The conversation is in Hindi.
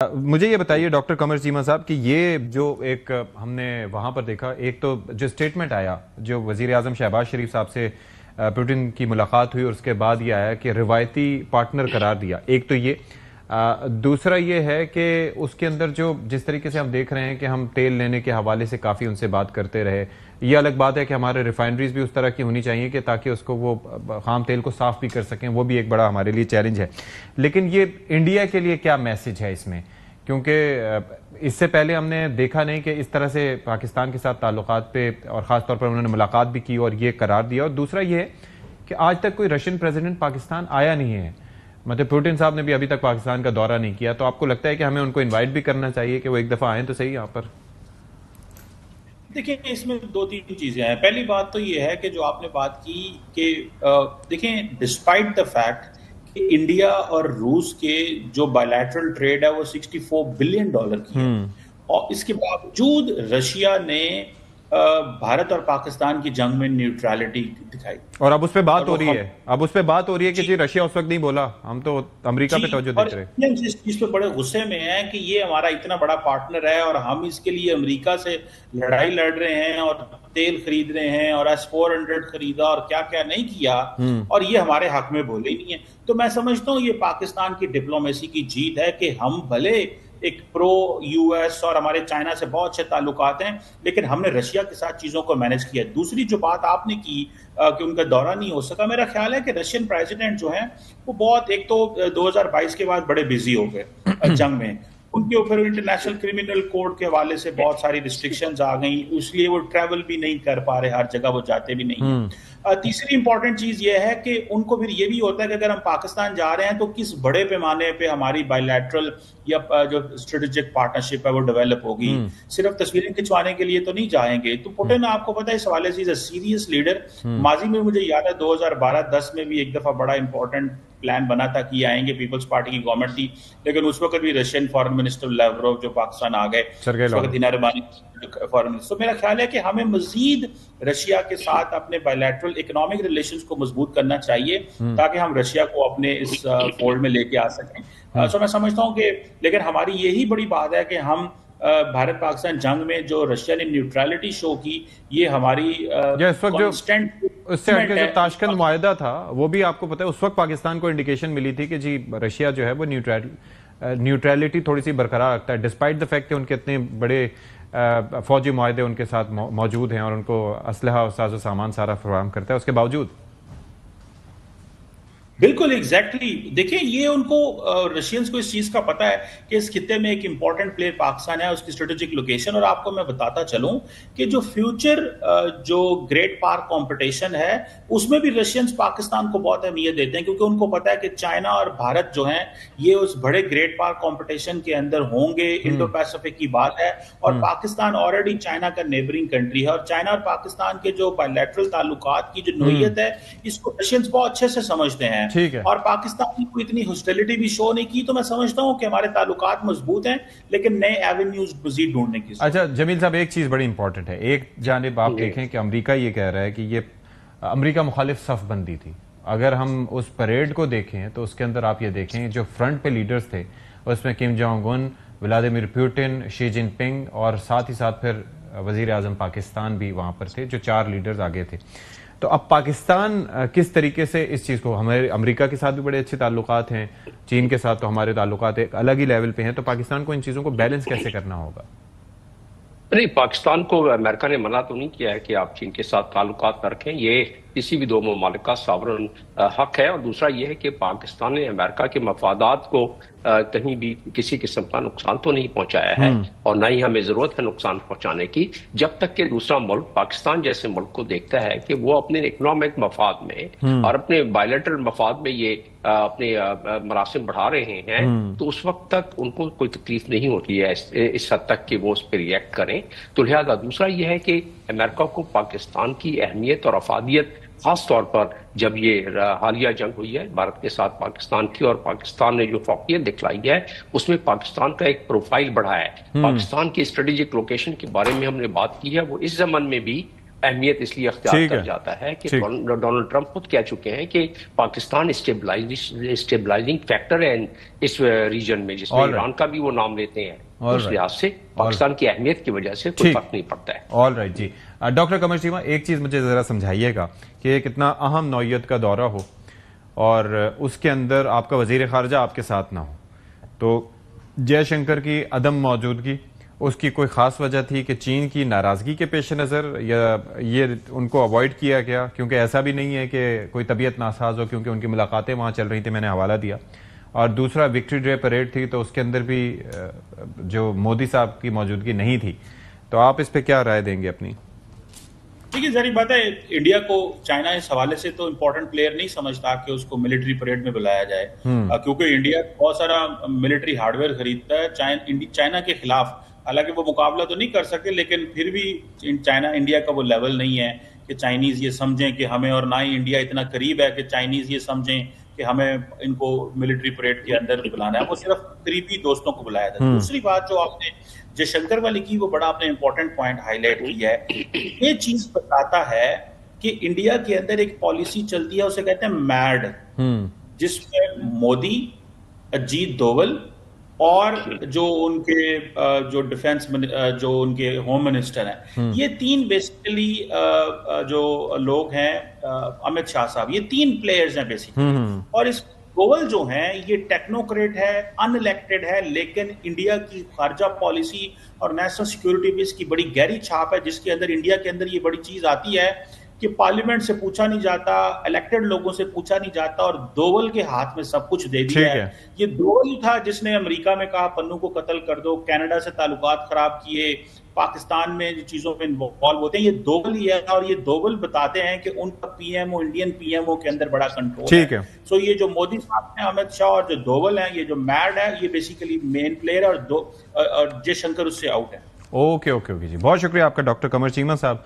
मुझे ये बताइए डॉक्टर कमर चीमा साहब कि ये जो एक हमने वहां पर देखा, एक तो जो स्टेटमेंट आया जो वजीर आजम शहबाज शरीफ साहब से पुतिन की मुलाकात हुई और उसके बाद ये आया कि रिवायती पार्टनर करार दिया। एक तो ये दूसरा ये है कि उसके अंदर जो जिस तरीके से हम देख रहे हैं कि हम तेल लेने के हवाले से काफ़ी उनसे बात करते रहे। ये अलग बात है कि हमारे रिफाइनरीज भी उस तरह की होनी चाहिए कि ताकि उसको वो खाम तेल को साफ भी कर सकें, वो भी एक बड़ा हमारे लिए चैलेंज है। लेकिन ये इंडिया के लिए क्या मैसेज है इसमें, क्योंकि इससे पहले हमने देखा नहीं कि इस तरह से पाकिस्तान के साथ ताल्लुकात पे और ख़ास तौर पर उन्होंने मुलाकात भी की और ये करार दिया। और दूसरा ये है कि आज तक कोई रशियन प्रेसिडेंट पाकिस्तान आया नहीं है, मतलब पुतिन साहब ने भी अभी तक पाकिस्तान का दौरा नहीं किया। तो आपको लगता है कि हमें उनको इनवाइट भी करना चाहिए कि वो एक दफ़ा आए तो सही यहाँ पर? देखिए, इसमें दो तीन चीजें हैं। पहली बात तो ये है कि जो आपने बात की कि देखें, डिस्पाइट द फैक्ट कि इंडिया और रूस के जो बायलैटरल ट्रेड है वो $64 बिलियन की है, और इसके बावजूद रशिया ने भारत और पाकिस्तान की जंग में न्यूट्रलिटी दिखाई। और अब उस पर बात और हो वो रही है, अब उस पर बात हो रही है कि जी रशिया उस वक्त नहीं बोला, हम तो अमेरिका पे तवज्जो देते रहे। इस चीज पे बड़े गुस्से में हैं कि ये हमारा इतना बड़ा पार्टनर है और हम इसके लिए अमेरिका से लड़ाई लड़ रहे हैं और तेल खरीद रहे हैं और S-400 खरीदा और क्या क्या नहीं किया, और ये हमारे हक में बोले ही नहीं है। तो मैं समझता हूँ ये पाकिस्तान की डिप्लोमेसी की जीत है कि हम भले एक प्रो यूएस और हमारे चाइना से बहुत अच्छे ताल्लुकात हैं, लेकिन हमने रशिया के साथ चीजों को मैनेज किया। दूसरी जो बात आपने की कि उनका दौरा नहीं हो सका, मेरा ख्याल है कि रशियन प्रेसिडेंट जो हैं वो बहुत, एक तो 2022 के बाद बड़े बिजी हो गए जंग में, उनके ऊपर इंटरनेशनल क्रिमिनल कोर्ट के हवाले से बहुत सारी रिस्ट्रिक्शंस आ गई, इसलिए वो ट्रैवल भी नहीं कर पा रहे, हर जगह वो जाते भी नहीं है। तीसरी इंपॉर्टेंट चीज ये है कि उनको फिर ये भी होता है कि अगर हम पाकिस्तान जा रहे हैं तो किस बड़े पैमाने पे हमारी बायलैटरल या जो स्ट्रेटेजिक पार्टनरशिप है वो डेवलप होगी। सिर्फ तस्वीरें खिंचवाने के लिए तो नहीं जाएंगे। तो पुतिन, आपको पता है, इस हवाले से सीरियस लीडर। माजी में मुझे याद है 2012-10 में भी एक दफा बड़ा इंपॉर्टेंट प्लान बना था कि आएंगे, पीपल्स पार्टी की गवर्नमेंट थी, लेकिन उस वक्त भी रशियन फॉरेन मिनिस्टर लावरोव जो पाकिस्तान आ गए, उस वक्त दीना रबानी फॉरेन मिनिस्टर। तो मेरा ख्याल है कि हमें मजीद रशिया के साथ अपने बायलैटरल इकोनॉमिक रिलेशंस को मजबूत करना चाहिए ताकि हम रशिया को अपने इस फोल्ड में लेके आ सकें। सो मैं समझता हूं कि, लेकिन हमारी यही बड़ी बात है कि हम भारत पाकिस्तान जंग में जो रशिया ने न्यूट्रलिटी शो की, ये हमारी इस वक्त जो उससे हटके जो ताशकंद मुआहदा था, वो भी आपको पता है उस वक्त पाकिस्तान को इंडिकेशन मिली थी कि जी रशिया जो है वो न्यूट्रलिटी थोड़ी सी बरकरार रखता है, डिस्पाइट द फैक्ट कि उनके इतने बड़े फौजी मुआहदे उनके साथ मौजूद हैं और उनको असलहा और साजो सामान सारा फराहम करता है, उसके बावजूद। बिल्कुल एग्जैक्टली देखिए, ये उनको रशियंस को इस चीज का पता है कि इस खित्ते में एक इंपॉर्टेंट प्लेयर पाकिस्तान है, उसकी स्ट्रेटेजिक लोकेशन। और आपको मैं बताता चलूं कि जो फ्यूचर जो ग्रेट पार कंपटीशन है उसमें भी रशियंस पाकिस्तान को बहुत अहमियत देते हैं, क्योंकि उनको पता है कि चाइना और भारत जो हैं ये उस बड़े ग्रेट पार कंपटीशन के अंदर होंगे। इंडो पैसिफिक की बात है और पाकिस्तान ऑलरेडी चाइना का नेबरिंग कंट्री है, और चाइना और पाकिस्तान के जो बायलैटरल ताल्लुकात की जो नोयत है इसको रशियंस बहुत अच्छे से समझते हैं। ठीक है। और पाकिस्तान को इतनी हॉस्टिलिटी भी शो नहीं की। तो मैं समझता हूं कि हमारे ताल्लुकात मजबूत हैं, लेकिन नए एवेन्यूज मजीद ढूंढने की। अच्छा जमील साहब, एक चीज बड़ी इंपॉर्टेंट है। एक जानिब आप देखें कि अमेरिका ये कह रहा है कि ये अमेरिका मुखालिफ सफ बंदी थी। अगर हम उस परेड को देखें तो उसके अंदर आप ये देखें जो फ्रंट पे लीडर्स थे उसमें Kim Jong Un, Vladimir Putin, Xi Jinping और साथ ही साथ फिर वजीर आजम पाकिस्तान भी वहां पर थे, जो 4 लीडर्स आगे थे। तो अब पाकिस्तान किस तरीके से इस चीज़ को, हमारे अमेरिका के साथ भी बड़े अच्छे ताल्लुकात हैं, चीन के साथ तो हमारे ताल्लुकात एक अलग ही लेवल पे हैं, तो पाकिस्तान को इन चीज़ों को बैलेंस कैसे करना होगा? नहीं, पाकिस्तान को अमेरिका ने मना तो नहीं किया है कि आप चीन के साथ ताल्लुकात न रखें, ये किसी भी दो ममालिक का सॉवरेन हक है। और दूसरा ये है कि पाकिस्तान ने अमेरिका के मफादात को कहीं भी किसी किस्म का नुकसान तो नहीं पहुंचाया है, और ना ही हमें जरूरत है नुकसान पहुंचाने की, जब तक कि दूसरा मुल्क पाकिस्तान जैसे मुल्क को देखता है कि वो अपने इकोनॉमिक मफाद में और अपने बायलैटरल मफाद में ये अपने मरासिम बढ़ा रहे हैं, तो उस वक्त तक उनको कोई तकलीफ नहीं होती है इस हद तक कि वो उस पर रिएक्ट करें। तो लिहाजा दूसरा ये है कि अमेरिका को पाकिस्तान की अहमियत और अफादियत, खास तौर पर जब ये हालिया जंग हुई है भारत के साथ पाकिस्तान की, और पाकिस्तान ने जो फौकियत दिखलाई है उसमें पाकिस्तान का एक प्रोफाइल बढ़ा है। पाकिस्तान की स्ट्रेटेजिक लोकेशन के बारे में हमने बात की है, वो इस जमाने में भी अहमियत इसलिए अख्तियार कर जाता है कि डोनाल्ड ट्रंप खुद कह चुके हैं कि पाकिस्तान स्टेबलाइजिंग फैक्टर है इस रीजन में, जिसमें ईरान का भी वो नाम लेते हैं। उस लिहाज से पाकिस्तान की अहमियत की वजह से कोई फर्क नहीं पड़ता है। ऑल राइट जी। डॉक्टर कमर चीमा, एक चीज मुझे जरा समझाइएगा कि एक इतना अहम नौयत का दौरा हो और उसके अंदर आपका वजीर खारजा आपके साथ ना हो, तो जयशंकर की अदम मौजूदगी, उसकी कोई ख़ास वजह थी कि चीन की नाराज़गी के पेश नज़र, या ये उनको अवॉइड किया गया? क्योंकि ऐसा भी नहीं है कि कोई तबीयत नासाज हो, क्योंकि उनकी मुलाकातें वहाँ चल रही थी, मैंने हवाला दिया। और दूसरा विक्ट्री डे परेड थी, तो उसके अंदर भी जो मोदी साहब की मौजूदगी नहीं थी। तो आप इस पर क्या राय देंगे अपनी? देखिए, जारी बात है, इंडिया को चाइना इस हवाले से तो इम्पोर्टेंट प्लेयर नहीं समझता कि उसको मिलिट्री परेड में बुलाया जाए, क्योंकि इंडिया बहुत सारा मिलिट्री हार्डवेयर खरीदता है चाइना के खिलाफ। हालांकि वो मुकाबला तो नहीं कर सकते, लेकिन फिर भी चाइना इंडिया का वो लेवल नहीं है कि चाइनीज ये समझें कि हमें, और ना ही इंडिया इतना करीब है कि चाइनीज ये समझें कि हमें इनको मिलिट्री परेड के अंदर बुलाना है। वो सिर्फ करीबी दोस्तों को बुलाया था। दूसरी बात जो आपने जयशंकर वाली की, वो बड़ा आपने इंपॉर्टेंट पॉइंट हाईलाइट किया है। ये चीज बताता है कि इंडिया के अंदर एक पॉलिसी चलती है, उसे कहते हैं मैड, जिसमें मोदी, अजीत डोवल और जो डिफेंस, जो उनके होम मिनिस्टर हैं, ये तीन बेसिकली जो लोग हैं, अमित शाह साहब, ये तीन प्लेयर्स हैं बेसिकली। और इस डोवल जो हैं, ये टेक्नोक्रेट है, अनइलेक्टेड है, लेकिन इंडिया की खारजा पॉलिसी और नेशनल सिक्योरिटी पे इसकी बड़ी गहरी छाप है, जिसके अंदर इंडिया के अंदर ये बड़ी चीज आती है कि पार्लियामेंट से पूछा नहीं जाता, इलेक्टेड लोगों से पूछा नहीं जाता, और डोवल के हाथ में सब कुछ दे दिया है। ये डोवल था जिसने अमेरिका में कहा पन्नू को कत्ल कर दो, कनाडा से ताल्लुकात खराब किए, पाकिस्तान में जो चीजों में इन्वॉल्व होते हैं, ये डोवल ही है। और ये डोवल बताते हैं कि उनका पीएमओ, इंडियन पीएमओ के अंदर बड़ा कंट्रोल है। सो ये जो मोदी साहब हैं, अमित शाह, और जो डोवल है, ये जो मैड है, ये बेसिकली मेन प्लेयर है, और जयशंकर उससे आउट है। ओके जी, बहुत शुक्रिया आपका डॉक्टर कमर चीमा साहब।